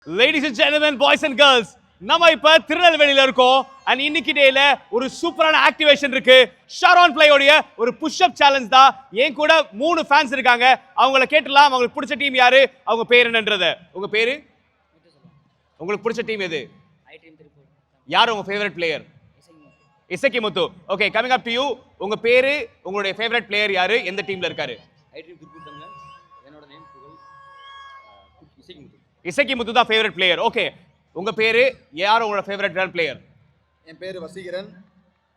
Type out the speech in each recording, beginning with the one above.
Ladies and gentlemen, boys and girls, நம்ம இப்ப திருநெல்வேலியில இருக்கோம் and இன்னைக்கு டேல ஒரு சூப்பரான ஆக்டிவேஷன் இருக்கு. ஷாரோன் பிளேயோட ஒரு புஷ் அப் சேலஞ்ச் தான். ஏன் கூட 3 ஃபேன்ஸ் இருக்காங்க. அவங்கள கேட்டலாம் அவங்களுக்கு பிடிச்ச டீம் யாரு, அவங்க பேர் என்னன்றத. உங்க பேரு? உங்களுக்கு பிடிச்ச டீம் எது? ஐ டீம் திருப்பூர். யார் உங்க favourite player? Isakki Muthu. Okay, coming up to you. உங்க பேரு, உங்களுடைய ஃபேவரட் பிளேயர் யாரு, எந்த டீம்ல இருக்காரு? ஐ டீம் திருப்பூர் தாங்க. என்னோட நேம் புகழ். இசக்கி முத்து. இசக்கி முத்து தான் ஃபேவரட் பிளேயர். ஓகே, உங்க பேரு, யார் உங்களோட ஃபேவரட் பிளேயர்? என் பேரு வசீகரன்.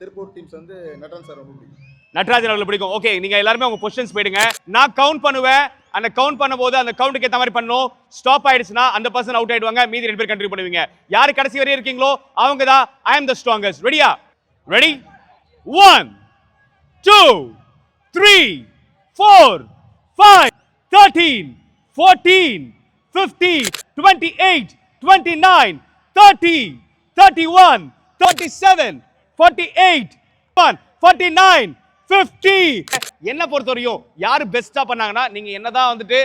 திருப்பூர் டீம்ஸ் வந்து நட்ராஜன் சார் ரொம்ப பிடிக்கும். நட்ராஜன் அவர்களுக்கு பிடிக்கும். ஓகே, நீங்க எல்லாரும் உங்க பொசிஷன்ஸ் போயிடுங்க. நான் கவுண்ட் பண்ணுவேன். அந்த கவுண்ட் பண்ணும்போது அந்த கவுண்ட்க்கு ஏத்த மாதிரி பண்ணனும். ஸ்டாப் ஆயிடுச்சுனா அந்த பர்சன் அவுட் ஆயிடுவாங்க. மீதி 2 பேர் கண்டினியூ பண்ணுவீங்க. யார் கடைசி வரை இருக்கீங்களோ அவங்க தான் ஐ அம் தி ஸ்ட்ராங்கஸ்ட். ரெடியா? ரெடி? 1 2 3 4 5 13 14 15 28 29 30 31 37 48 49 50. என்ன பொறுத்தவரையும் யார் பெஸ்டா பண்ணாங்கன்னா, நீங்க என்னதான் வந்துட்டு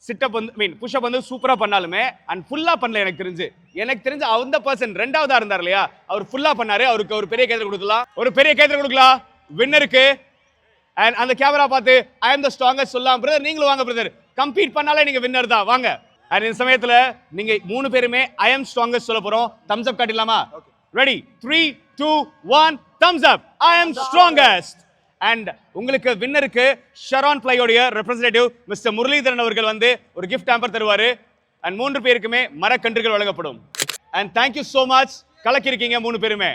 சிட் அப் வந்து புஷ் அப் வந்து சூப்பரா பண்ணாலுமே அண்ட் ஃபுல்லா பண்ணல. எனக்கு தெரிஞ்சு அந்த பர்சன் ரெண்டாவதா இருந்தார் இல்லையா, அவர் ஃபுல்லா பண்ணாரு. அவருக்கு ஒரு பெரிய கைதட்டல் கொடுக்கலாம். ஒரு பெரிய கைதட்டல் கொடுக்கலாம் வின்னருக்கு. அண்ட் அந்த கேமரா பார்த்து ஐ அம் தி ஸ்ட்ராங்கஸ்ட் சொல்லலாம். பிரதர் நீங்களும் வாங்க பிரதர். கம்பீட் பண்ணாலே நீங்க வின்னர் தான், வாங்க. அண்ட் இந்த சமயத்துல நீங்க 3 பேருமே ஐ அம் ஸ்ட்ராங்கஸ்ட் சொல்ல போறோம். தம்ஸ் அப் காட்டிடலாமா? Ready? 3 2 1 thumbs up. I am strongest. And உங்களுக்கு வின்னருக்கு ஷாரோன் பிளேயோட ரெப்ரசன்டேட்டிவ் மிஸ்டர் முரளிதரன் அவர்கள் வந்து ஒரு gift hamper தருவாரு. அண்ட் 3 பேருக்குமே மரக்கன்றுகள் வழங்கப்படும். And thank you so much. கலக்கி இருக்கீங்க 3 பேருமே.